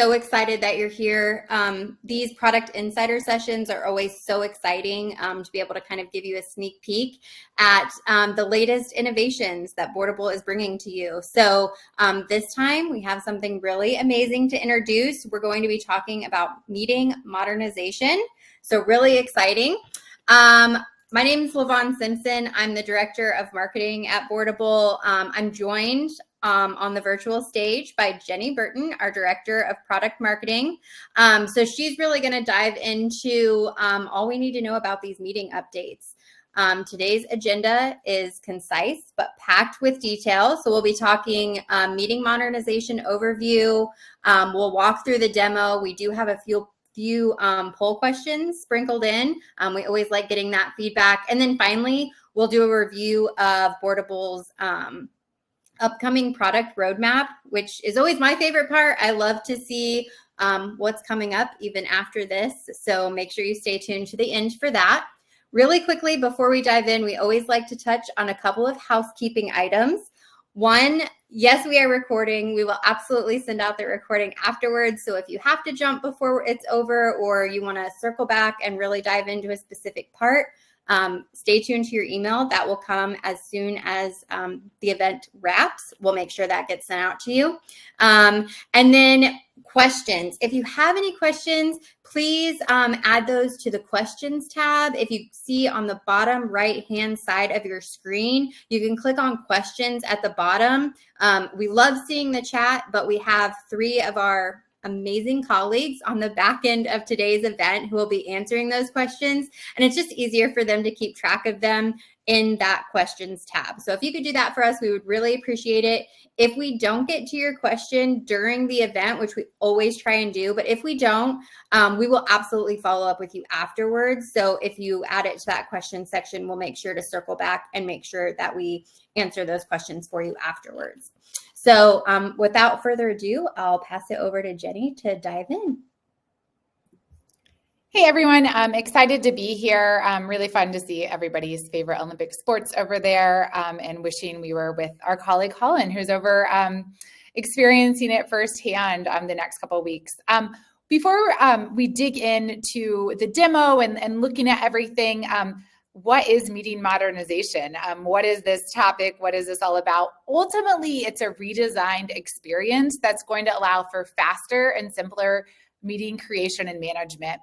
So excited that you're here. These product insider sessions are always so exciting to be able to kind of give you a sneak peek at the latest innovations that Boardable is bringing to you. So this time we have something really amazing to introduce. We're going to be talking about meeting modernization. So really exciting. My name is LaVon Simpson. I'm the Director of Marketing at Boardable. I'm joined on the virtual stage by Jenny Burton, our Director of Product Marketing. So she's really going to dive into all we need to know about these meeting updates. Today's agenda is concise but packed with detail. So we'll be talking meeting modernization overview. We'll walk through the demo. We do have a few poll questions sprinkled in. We always like getting that feedback. And then finally, we'll do a review of Boardable's upcoming product roadmap, which is always my favorite part. I love to see what's coming up even after this. So make sure you stay tuned to the end for that. Really quickly, before we dive in, we always like to touch on a couple of housekeeping items. One, yes, we are recording. We will absolutely send out the recording afterwards. So if you have to jump before it's over or you want to circle back and really dive into a specific part, stay tuned to your email. That will come as soon as the event wraps. We'll make sure that gets sent out to you. And then questions. If you have any questions, please add those to the questions tab. If you see on the bottom right-hand side of your screen, you can click on questions at the bottom. We love seeing the chat, but we have 3 of our amazing colleagues on the back end of today's event who will be answering those questions. And it's just easier for them to keep track of them in that questions tab. So if you could do that for us, we would really appreciate it. If we don't get to your question during the event, which we always try and do, but if we don't, we will absolutely follow up with you afterwards. So if you add it to that question section, we'll make sure to circle back and make sure that we answer those questions for you afterwards. So without further ado, I'll pass it over to Jenny to dive in. Hey everyone, I'm excited to be here. Really fun to see everybody's favorite Olympic sports over there, and wishing we were with our colleague Holland, who's over experiencing it firsthand the next couple of weeks. Before we dig into the demo and looking at everything, what is meeting modernization? What is this topic? What is this all about? Ultimately, it's a redesigned experience that's going to allow for faster and simpler meeting creation and management.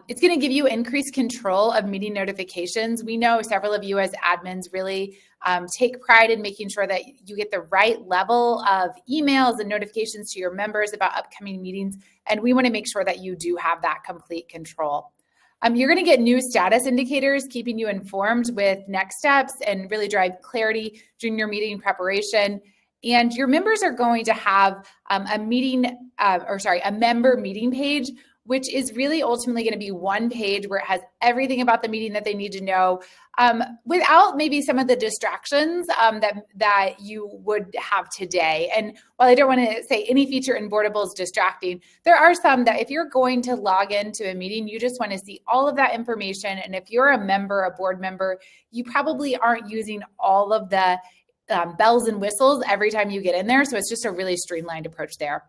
It's going to give you increased control of meeting notifications. We know several of you as admins really take pride in making sure that you get the right level of emails and notifications to your members about upcoming meetings, and we want to make sure that you do have that complete control. You're going to get new status indicators, keeping you informed with next steps and really drive clarity during your meeting preparation. And your members are going to have a member meeting page, which is really ultimately going to be one page where it has everything about the meeting that they need to know, without maybe some of the distractions that you would have today. And while I don't want to say any feature in Boardable is distracting, there are some that if you're going to log into a meeting, you just want to see all of that information. And if you're a member, a board member, you probably aren't using all of the bells and whistles every time you get in there. So it's just a really streamlined approach there.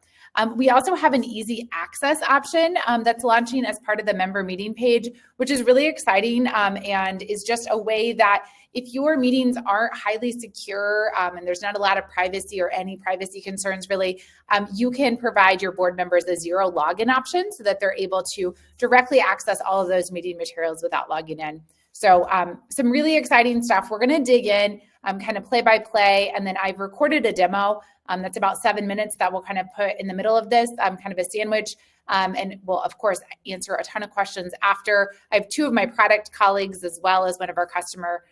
We also have an easy access option that's launching as part of the member meeting page, which is really exciting and is just a way that if your meetings aren't highly secure and there's not a lot of privacy or any privacy concerns really, you can provide your board members a 0 login option so that they're able to directly access all of those meeting materials without logging in. So some really exciting stuff. We're going to dig in kind of play by play, and then I've recorded a demo that's about 7 minutes that we'll kind of put in the middle of this, kind of a sandwich, and we'll, of course, answer a ton of questions after. I have 2 of my product colleagues as well as one of our customer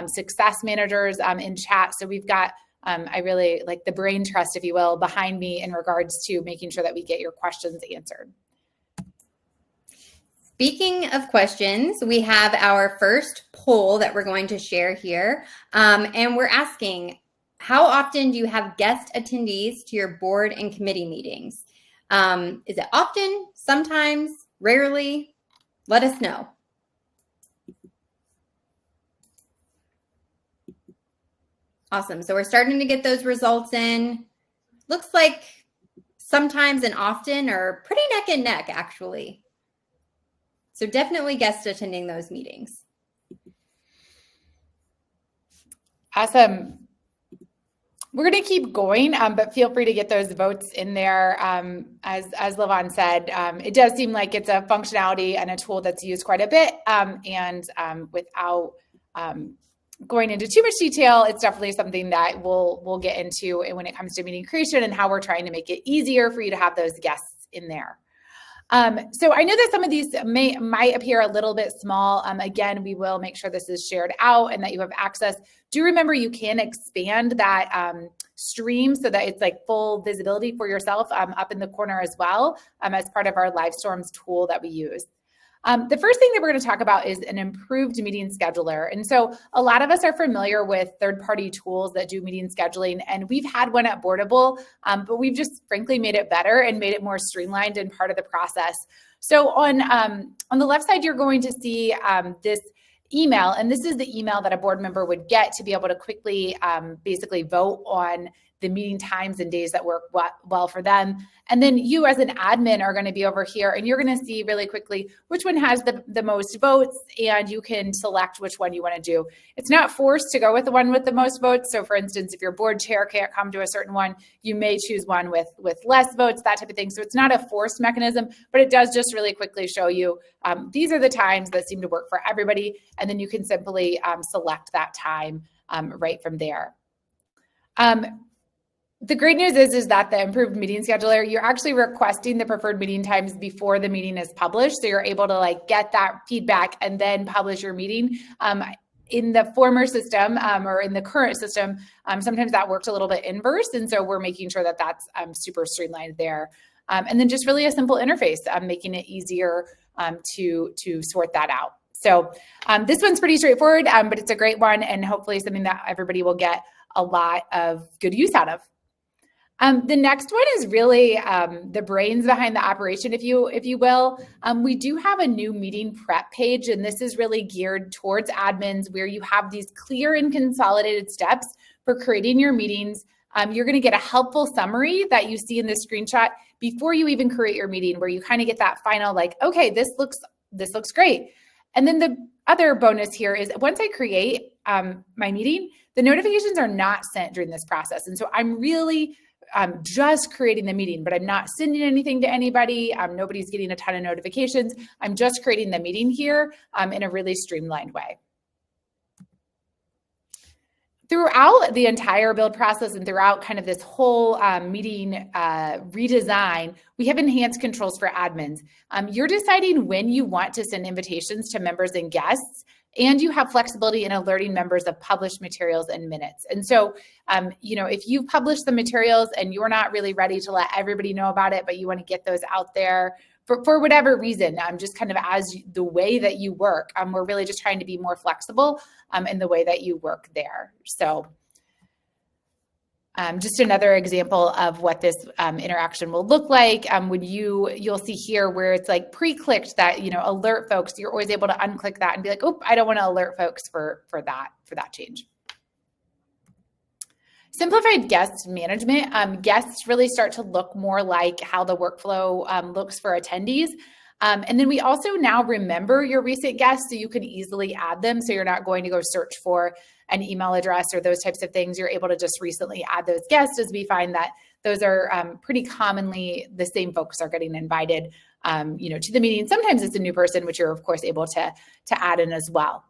success managers in chat. So we've got, I really like the brain trust, if you will, behind me in regards to making sure that we get your questions answered. Speaking of questions, we have our first poll that we're going to share here. And we're asking, how often do you have guest attendees to your board and committee meetings? Is it often, sometimes, rarely? Let us know. Awesome. So we're starting to get those results in. Looks like sometimes and often are pretty neck and neck, actually. So definitely guest attending those meetings. Awesome. We're going to keep going, but feel free to get those votes in there. As Lavon said, it does seem like it's a functionality and a tool that's used quite a bit. And without going into too much detail, it's definitely something that we'll get into when it comes to meeting creation and how we're trying to make it easier for you to have those guests in there. So I know that some of these might appear a little bit small. Again, we will make sure this is shared out and that you have access. Do remember you can expand that stream so that it's like full visibility for yourself up in the corner as well as part of our live storms tool that we use. The first thing that we're going to talk about is an improved meeting scheduler. And so a lot of us are familiar with third-party tools that do meeting scheduling, and we've had one at Boardable, but we've just frankly made it better and made it more streamlined and part of the process. So on the left side, you're going to see this email, and this is the email that a board member would get to be able to quickly basically vote on the meeting times and days that work well for them. And then you as an admin are going to be over here and you're going to see really quickly which one has the most votes, and you can select which one you want to do. It's not forced to go with the one with the most votes. So for instance, if your board chair can't come to a certain one, you may choose one with less votes, that type of thing. So it's not a forced mechanism, but it does just really quickly show you these are the times that seem to work for everybody. And then you can simply select that time right from there. The great news is that the improved meeting scheduler, you're actually requesting the preferred meeting times before the meeting is published. So you're able to like get that feedback and then publish your meeting. In the former system or in the current system, sometimes that worked a little bit inverse. And so we're making sure that that's super streamlined there. And then just really a simple interface, making it easier to sort that out. So this one's pretty straightforward, but it's a great one and hopefully something that everybody will get a lot of good use out of. The next one is really the brains behind the operation, if you will. We do have a new meeting prep page, and this is really geared towards admins where you have these clear and consolidated steps for creating your meetings. You're going to get a helpful summary that you see in this screenshot before you even create your meeting, where you kind of get that final like, okay, this looks great. And then the other bonus here is once I create my meeting, the notifications are not sent during this process. And so I'm really just creating the meeting, but I'm not sending anything to anybody. Nobody's getting a ton of notifications. I'm just creating the meeting here in a really streamlined way. Throughout the entire build process and throughout kind of this whole meeting redesign, we have enhanced controls for admins. You're deciding when you want to send invitations to members and guests, and you have flexibility in alerting members of published materials and minutes. And so, if you publish the materials and you're not really ready to let everybody know about it, but you want to get those out there for whatever reason, just kind of as the way that you work, we're really just trying to be more flexible in the way that you work there. So just another example of what this interaction will look like. When you'll see here where it's like pre-clicked that, alert folks, you're always able to unclick that and be like, oh, I don't want to alert folks for that change. Simplified guest management. Guests really start to look more like how the workflow looks for attendees. And then we also now remember your recent guests so you can easily add them. So you're not going to go search for an email address or those types of things. You're able to just recently add those guests, as we find that those are pretty commonly the same folks are getting invited, to the meeting. Sometimes it's a new person, which you're of course able to add in as well.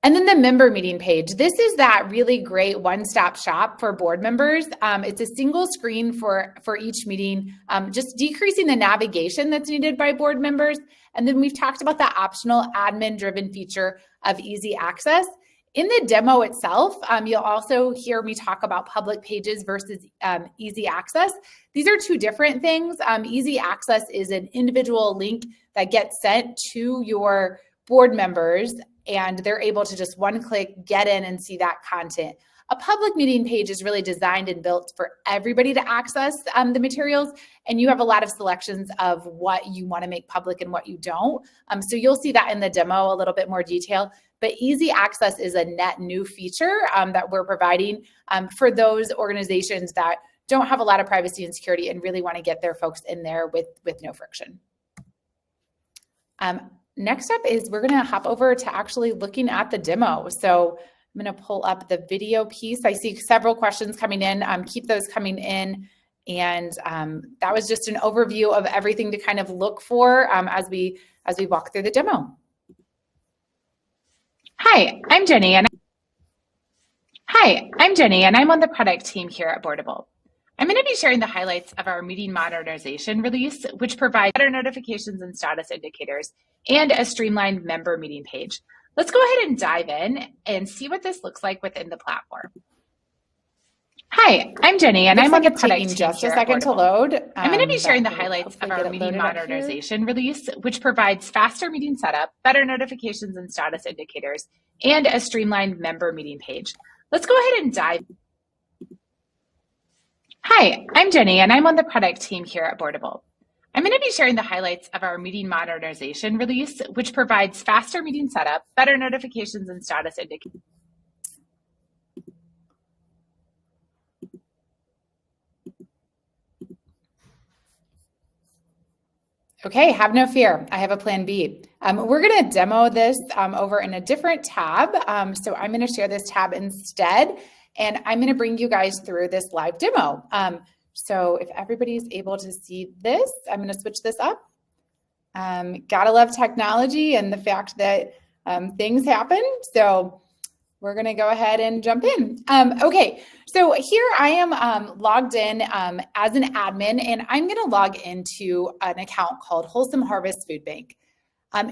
And then the member meeting page. This is that really great one-stop shop for board members. It's a single screen for each meeting, just decreasing the navigation that's needed by board members. And then we've talked about the optional admin-driven feature of easy access. In the demo itself, you'll also hear me talk about public pages versus easy access. These are two different things. Easy access is an individual link that gets sent to your board members, and they're able to just one click get in and see that content. A public meeting page is really designed and built for everybody to access the materials, and you have a lot of selections of what you want to make public and what you don't. So you'll see that in the demo a little bit more detail, but easy access is a net new feature that we're providing for those organizations that don't have a lot of privacy and security and really want to get their folks in there with no friction. Next up is we're going to hop over to actually looking at the demo. So I'm going to pull up the video piece. I see several questions coming in. Keep those coming in. And that was just an overview of everything to kind of look for as we walk through the demo. Hi, I'm Jenny, and I'm on the product team here at Boardable. I'm going to be sharing the highlights of our Meeting Modernization release, which provides better notifications and status indicators and a streamlined member meeting page. Let's go ahead and dive in and see what this looks like within the platform. Hi, I'm Jenny, and I'm on the product team just a here second at to Boardable. load. I'm going to be sharing the highlights of our Meeting Modernization release, which provides faster meeting setup, better notifications and status indicators, and a streamlined member meeting page. Let's go ahead and dive. Hi, I'm Jenny, and I'm on the product team here at Boardable. I'm going to be sharing the highlights of our Meeting Modernization release, which provides faster meeting setup, better notifications and status indicators. Okay, have no fear. I have a plan B. We're going to demo this over in a different tab. So I'm going to share this tab instead, and I'm going to bring you guys through this live demo. So if everybody's able to see this, I'm going to switch this up. Gotta love technology and the fact that things happen. So we're going to go ahead and jump in. Okay, so here I am logged in as an admin, and I'm going to log into an account called Wholesome Harvest Food Bank.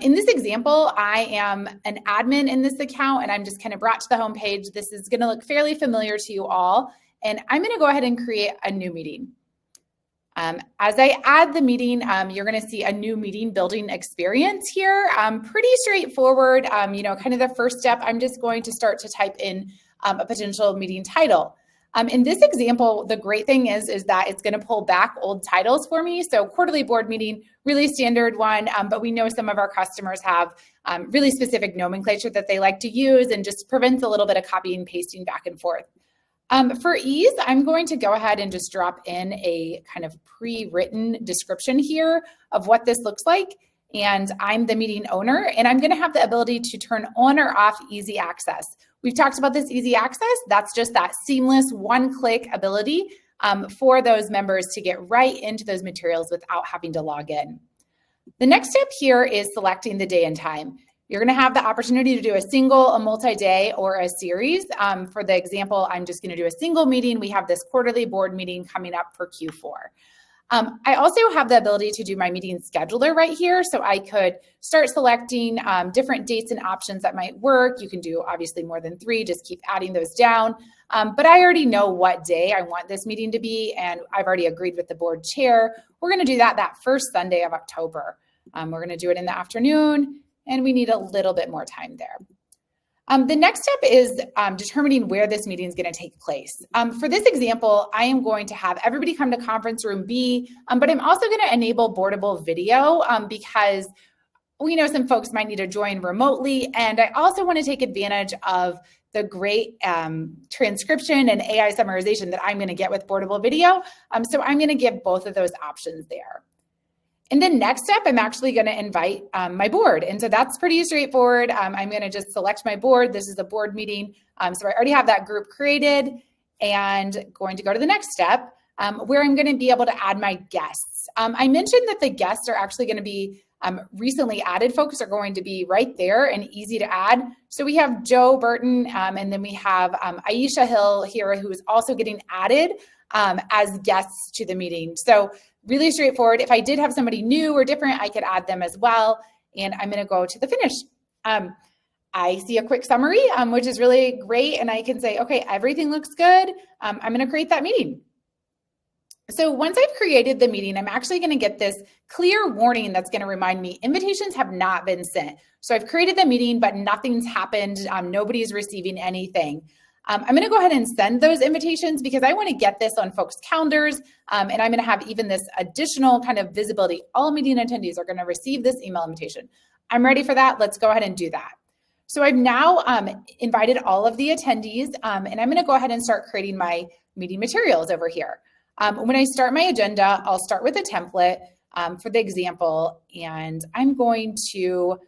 In this example, I am an admin in this account, and I'm just kind of brought to the home page. This is going to look fairly familiar to you all, and I'm going to go ahead and create a new meeting. As I add the meeting, you're going to see a new meeting building experience here. Pretty straightforward. Kind of the first step, I'm just going to start to type in a potential meeting title. In this example, the great thing is that it's going to pull back old titles for me. So quarterly board meeting, really standard one, but we know some of our customers have really specific nomenclature that they like to use and just prevents a little bit of copying and pasting back and forth. For ease, I'm going to go ahead and just drop in a kind of pre-written description here of what this looks like. And I'm the meeting owner, and I'm going to have the ability to turn on or off easy access. We've talked about this easy access. That's just that seamless one-click ability for those members to get right into those materials without having to log in. The next step here is selecting the day and time. You're going to have the opportunity to do a single, a multi-day, or a series. For the example, I'm just going to do a single meeting. We have this quarterly board meeting coming up for Q4. I also have the ability to do my meeting scheduler right here. So I could start selecting different dates and options that might work. You can do obviously more than 3, just keep adding those down. But I already know what day I want this meeting to be, and I've already agreed with the board chair. We're going to do that first Sunday of October. We're going to do it in the afternoon, and we need a little bit more time there. The next step is determining where this meeting is going to take place. For this example, I am going to have everybody come to conference room B, but I'm also going to enable Boardable video because we know some folks might need to join remotely, and I also want to take advantage of the great transcription and AI summarization that I'm going to get with Boardable video. So I'm going to give both of those options there. And then next step, I'm actually going to invite my board. And so that's pretty straightforward. I'm going to just select my board. This is a board meeting. So I already have that group created, and going to go to the next step where I'm going to be able to add my guests. I mentioned that the guests are actually going to be recently added folks are going to be right there and easy to add. So we have Joe Burton, and then we have Aisha Hill here, who is also getting added as guests to the meeting. So really straightforward. If I did have somebody new or different, I could add them as well. And I'm going to go to the finish. I see a quick summary, which is really great. And I can say, okay, everything looks good. I'm going to create that meeting. So once I've created the meeting, I'm actually going to get this clear warning that's going to remind me invitations have not been sent. So I've created the meeting, but nothing's happened. Nobody's receiving anything. I'm going to go ahead and send those invitations because I want to get this on folks' calendars. And I'm going to have even this additional kind of visibility. All meeting attendees are going to receive this email invitation. I'm ready for that. Let's go ahead and do that. So I've now invited all of the attendees, and I'm going to go ahead and start creating my meeting materials over here. When I start my agenda, I'll start with a template for the example, and I'm going to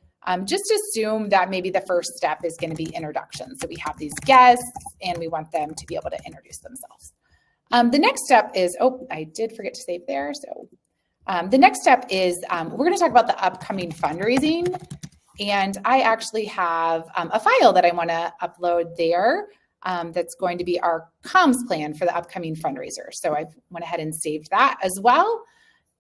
just assume that maybe the first step is going to be introduction. So we have these guests and we want them to be able to introduce themselves. The next step is, oh, I did forget to save there. So the next step is we're going to talk about the upcoming fundraising. And I actually have a file that I want to upload there that's going to be our comms plan for the upcoming fundraiser. So I went ahead and saved that as well.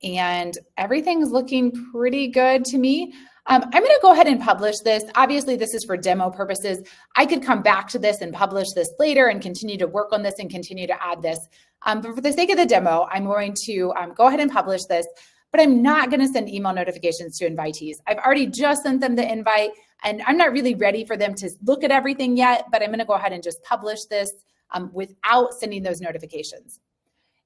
And everything's looking pretty good to me. I'm going to go ahead and publish this. Obviously, this is for demo purposes. I could come back to this and publish this later and continue to work on this and continue to add this. But for the sake of the demo, I'm going to go ahead and publish this, but I'm not going to send email notifications to invitees. I've already just sent them the invite, and I'm not really ready for them to look at everything yet, but I'm going to go ahead and just publish this without sending those notifications.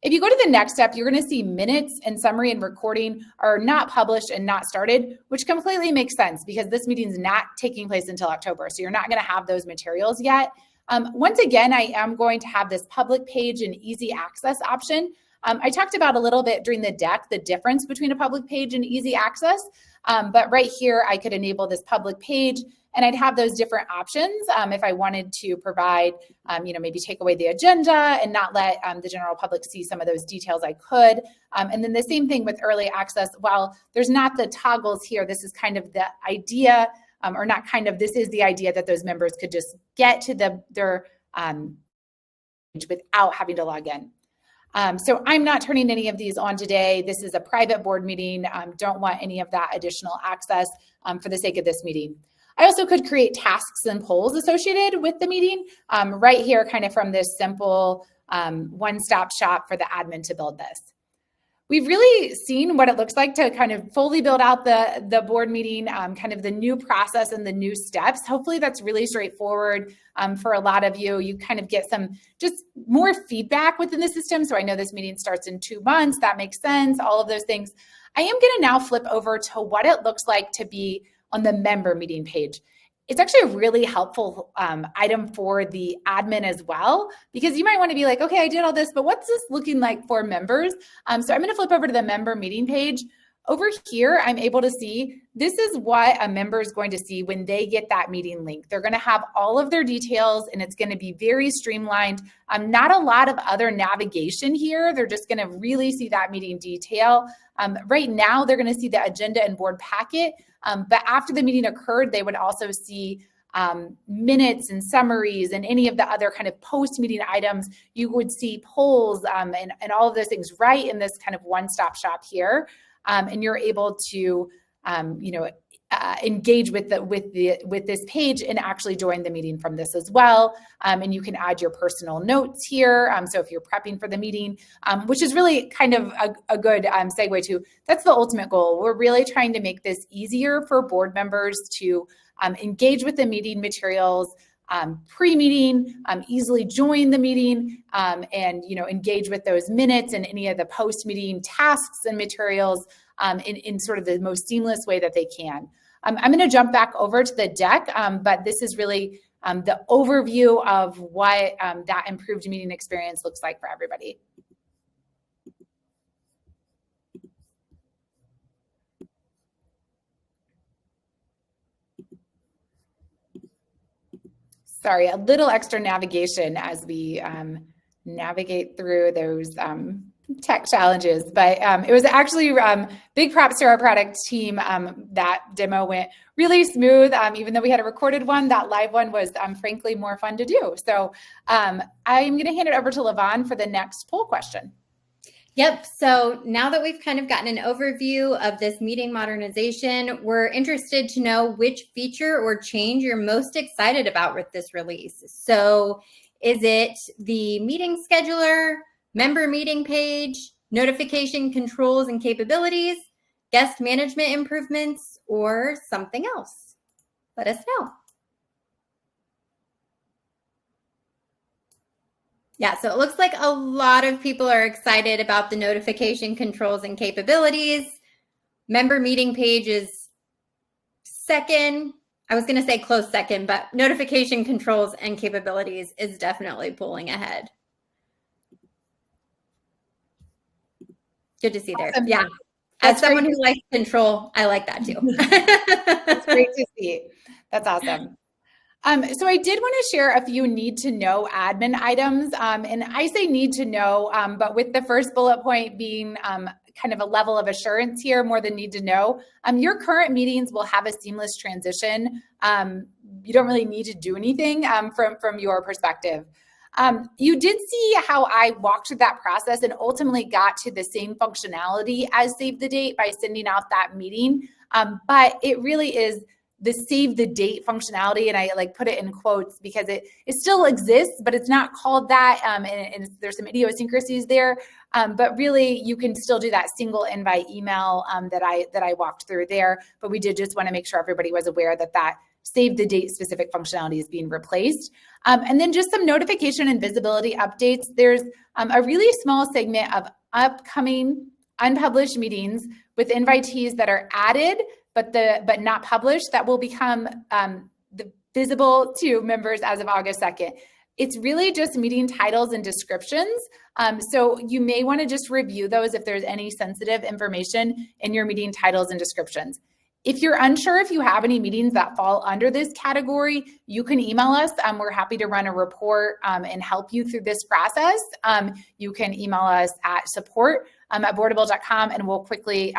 If you go to the next step, you're going to see minutes and summary and recording are not published and not started, which completely makes sense because this meeting is not taking place until October. So you're not going to have those materials yet. Once again, I am going to have this public page and easy access option. I talked about a little bit during the deck, the difference between a public page and easy access. But right here, I could enable this public page and I'd have those different options if I wanted to provide, maybe take away the agenda and not let the general public see some of those details I could. And then the same thing with early access. While there's not the toggles here, this is kind of the idea, or not kind of, this is the idea that those members could just get to their page without having to log in. So I'm not turning any of these on today. This is a private board meeting. Don't want any of that additional access for the sake of this meeting. I also could create tasks and polls associated with the meeting right here, kind of from this simple one-stop shop for the admin to build this. We've really seen what it looks like to kind of fully build out the board meeting, kind of the new process and the new steps. Hopefully that's really straightforward for a lot of you. You kind of get some just more feedback within the system. So I know this meeting starts in 2 months. That makes sense. All of those things. I am going to now flip over to what it looks like to be on the member meeting page. It's actually a really helpful item for the admin as well, because you might want to be like, okay, I did all this, but what's this looking like for members? So I'm going to flip over to the member meeting page. Over here, I'm able to see this is what a member is going to see when they get that meeting link. They're going to have all of their details and it's going to be very streamlined. Not a lot of other navigation here. They're just going to really see that meeting detail. Right now, they're going to see the agenda and board packet. But after the meeting occurred, they would also see minutes and summaries and any of the other kind of post-meeting items. You would see polls and all of those things right in this kind of one-stop shop here. And you're able to, engage with this page and actually join the meeting from this as well. And you can add your personal notes here. So if you're prepping for the meeting, which is really kind of a good segue to, that's the ultimate goal. We're really trying to make this easier for board members to engage with the meeting materials, pre-meeting, easily join the meeting, and engage with those minutes and any of the post-meeting tasks and materials in sort of the most seamless way that they can. I'm going to jump back over to the deck, but this is really the overview of what that improved meeting experience looks like for everybody. Sorry, a little extra navigation as we navigate through those tech challenges, but it was actually big props to our product team. That demo went really smooth. Even though we had a recorded one, that live one was frankly more fun to do. So I'm going to hand it over to LaVon for the next poll question. Yep. So now that we've kind of gotten an overview of this meeting modernization, we're interested to know which feature or change you're most excited about with this release. So is it the meeting scheduler, member meeting page, notification controls and capabilities, guest management improvements, or something else? Let us know. Yeah, so it looks like a lot of people are excited about the notification controls and capabilities. Member meeting page is second. I was going to say close second, but notification controls and capabilities is definitely pulling ahead. Good to see there. Awesome. Yeah. That's As someone great. who likes control, I like that too. That's great to see. That's awesome. So I did want to share a few need to know admin items. And I say need to know, but with the first bullet point being kind of a level of assurance here more than need to know, your current meetings will have a seamless transition. You don't really need to do anything from your perspective. You did see how I walked through that process and ultimately got to the same functionality as Save the Date by sending out that meeting. But it really is the save the date functionality, and I like put it in quotes because it still exists, but it's not called that, and there's some idiosyncrasies there. But really, you can still do that single invite email that I walked through there. But we did just want to make sure everybody was aware that save the date specific functionality is being replaced. And then just some notification and visibility updates. There's a really small segment of upcoming unpublished meetings with invitees that are added but not published that will become visible to members as of August 2nd. It's really just meeting titles and descriptions. So you may want to just review those if there's any sensitive information in your meeting titles and descriptions. If you're unsure if you have any meetings that fall under this category, you can email us. We're happy to run a report and help you through this process. You can email us at support@boardable.com, and we'll quickly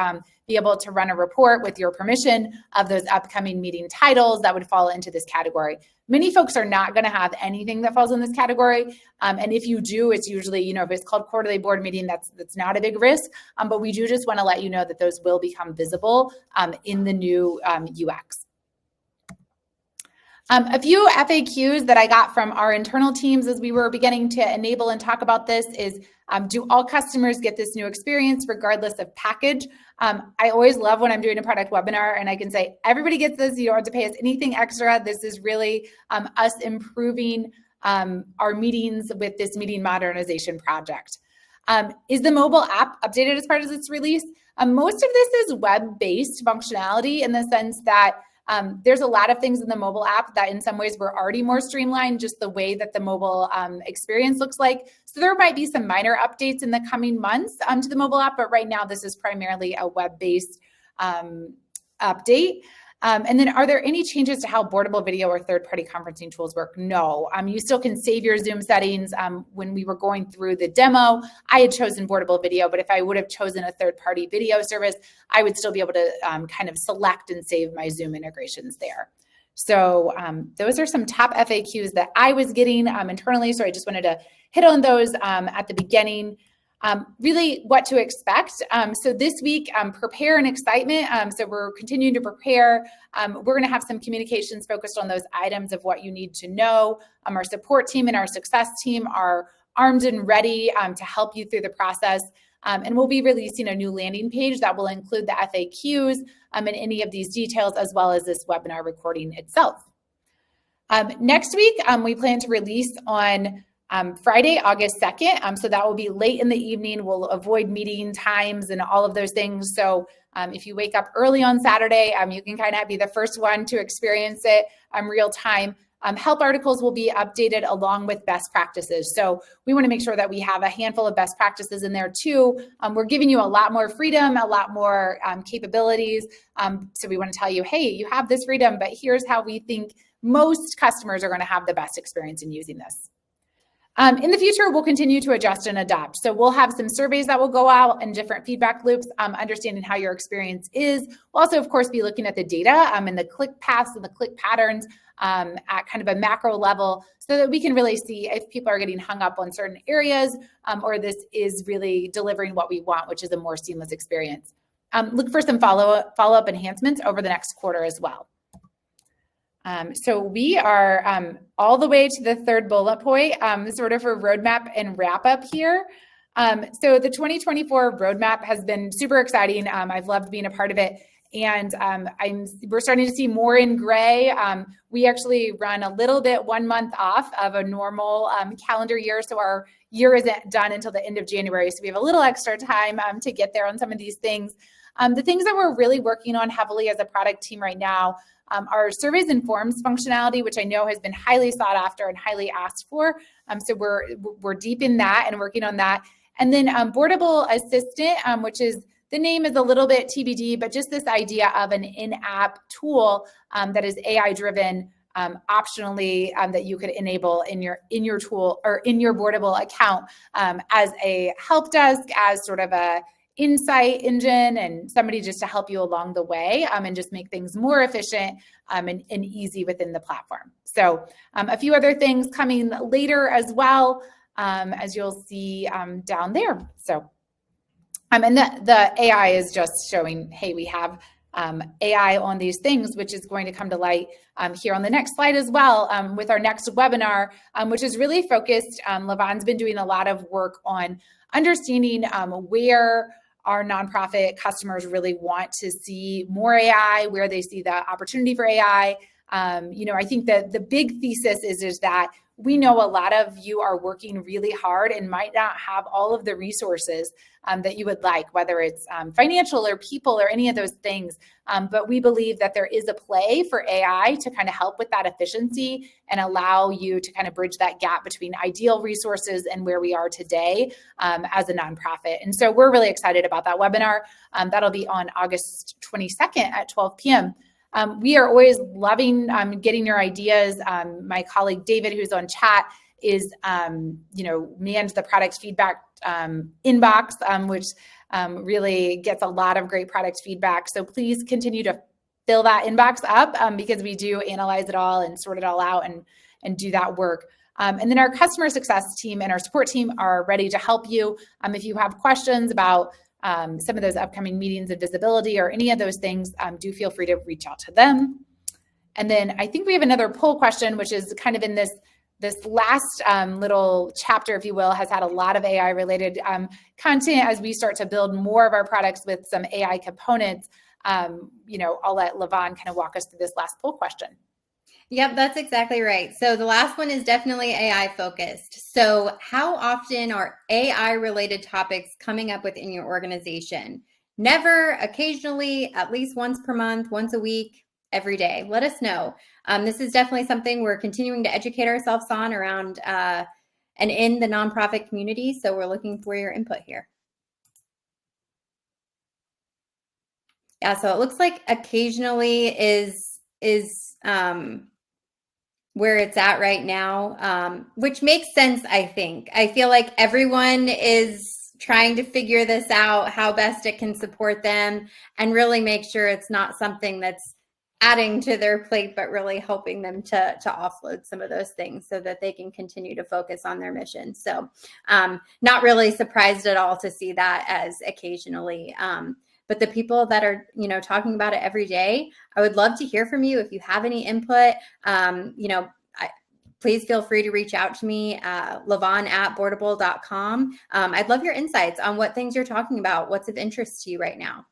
be able to run a report with your permission of those upcoming meeting titles that would fall into this category. Many folks are not going to have anything that falls in this category. And if you do, it's usually, if it's called quarterly board meeting, that's not a big risk. But we do just want to let you know that those will become visible in the new UX. A few FAQs that I got from our internal teams as we were beginning to enable and talk about this is, do all customers get this new experience regardless of package? I always love when I'm doing a product webinar and I can say, everybody gets this. You don't have to pay us anything extra. This is really us improving our meetings with this meeting modernization project. Is the mobile app updated as part of this release? Most of this is web-based functionality in the sense that there's a lot of things in the mobile app that in some ways were already more streamlined, just the way that the mobile experience looks like. So there might be some minor updates in the coming months to the mobile app, but right now this is primarily a web-based update. And then are there any changes to how Boardable video or third-party conferencing tools work? No. You still can save your Zoom settings. When we were going through the demo, I had chosen Boardable video, but if I would have chosen a third-party video service, I would still be able to kind of select and save my Zoom integrations there. So those are some top FAQs that I was getting internally. So I just wanted to hit on those at the beginning. Really what to expect. So this week, prepare and excitement. So we're continuing to prepare. We're going to have some communications focused on those items of what you need to know. Our support team and our success team are armed and ready to help you through the process. And we'll be releasing a new landing page that will include the FAQs and any of these details, as well as this webinar recording itself. Next week, we plan to release on Friday, August 2nd. So that will be late in the evening. We'll avoid meeting times and all of those things. So if you wake up early on Saturday, you can kind of be the first one to experience it real time. Help articles will be updated along with best practices. So we want to make sure that we have a handful of best practices in there too. We're giving you a lot more freedom, a lot more capabilities. So we want to tell you, hey, you have this freedom, but here's how we think most customers are going to have the best experience in using this. In the future, we'll continue to adjust and adapt. So we'll have some surveys that will go out and different feedback loops, understanding how your experience is. We'll also, of course, be looking at the data and the click paths and the click patterns at kind of a macro level so that we can really see if people are getting hung up on certain areas or this is really delivering what we want, which is a more seamless experience. Look for some follow-up enhancements over the next quarter as well. So we are all the way to the third bullet point, sort of a roadmap and wrap up here. So the 2024 roadmap has been super exciting. I've loved being a part of it. And we're starting to see more in gray. We actually run a little bit 1 month off of a normal calendar year. So our year isn't done until the end of January. So we have a little extra time to get there on some of these things. The things that we're really working on heavily as a product team right now our surveys and forms functionality, which I know has been highly sought after and highly asked for. So we're deep in that and working on that. And then Boardable Assistant, which is, the name is a little bit TBD, but just this idea of an in-app tool that is AI-driven, optionally, that you could enable in your tool or in your Boardable account, as a help desk, as sort of a insight engine, and somebody just to help you along the way, and just make things more efficient and easy within the platform. So a few other things coming later as well, as you'll see down there. So and the AI is just showing, hey, we have AI on these things, which is going to come to light here on the next slide as well, with our next webinar, which is really focused. Lavon's been doing a lot of work on understanding where our nonprofit customers really want to see more AI, where they see the opportunity for AI. I think that the big thesis is that we know a lot of you are working really hard and might not have all of the resources that you would like, whether it's financial or people or any of those things. But we believe that there is a play for AI to kind of help with that efficiency and allow you to kind of bridge that gap between ideal resources and where we are today as a nonprofit. And so we're really excited about that webinar. That'll be on August 22nd at 12 p.m. We are always loving getting your ideas. My colleague David, who's on chat, is manned the product feedback inbox, which really gets a lot of great product feedback. So please continue to fill that inbox up because we do analyze it all and sort it all out and do that work. And then our customer success team and our support team are ready to help you. If you have questions about some of those upcoming meetings of visibility or any of those things, do feel free to reach out to them. And then I think we have another poll question, which is kind of in this last little chapter, if you will, has had a lot of AI related content as we start to build more of our products with some AI components. I'll let Lavon kind of walk us through this last poll question. Yep, that's exactly right. So the last one is definitely AI focused. So how often are AI related topics coming up within your organization? Never, occasionally, at least once per month, once a week, every day. Let us know. This is definitely something we're continuing to educate ourselves on around and in the nonprofit community. So we're looking for your input here. Yeah, so it looks like occasionally is where it's at right now, which makes sense, I think. I feel like everyone is trying to figure this out, how best it can support them, and really make sure it's not something that's adding to their plate, but really helping them to offload some of those things so that they can continue to focus on their mission. So not really surprised at all to see that as occasionally. But the people that are, talking about it every day, I would love to hear from you. If you have any input, please feel free to reach out to me, lavon@boardable.com. I'd love your insights on what things you're talking about, what's of interest to you right now.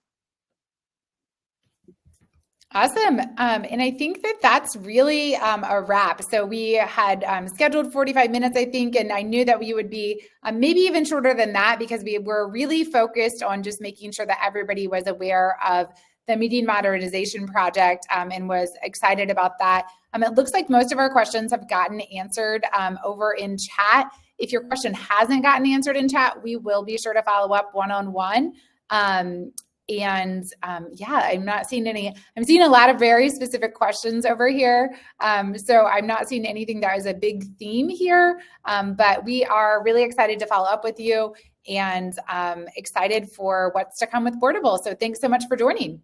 Awesome. And I think that's really a wrap. So we had scheduled 45 minutes, I think, and I knew that we would be maybe even shorter than that because we were really focused on just making sure that everybody was aware of the Meeting Modernization project and was excited about that. It looks like most of our questions have gotten answered over in chat. If your question hasn't gotten answered in chat, we will be sure to follow up one-on-one. I'm not seeing any. I'm seeing a lot of very specific questions over here. So I'm not seeing anything that is a big theme here, but we are really excited to follow up with you and excited for what's to come with Boardable. So thanks so much for joining.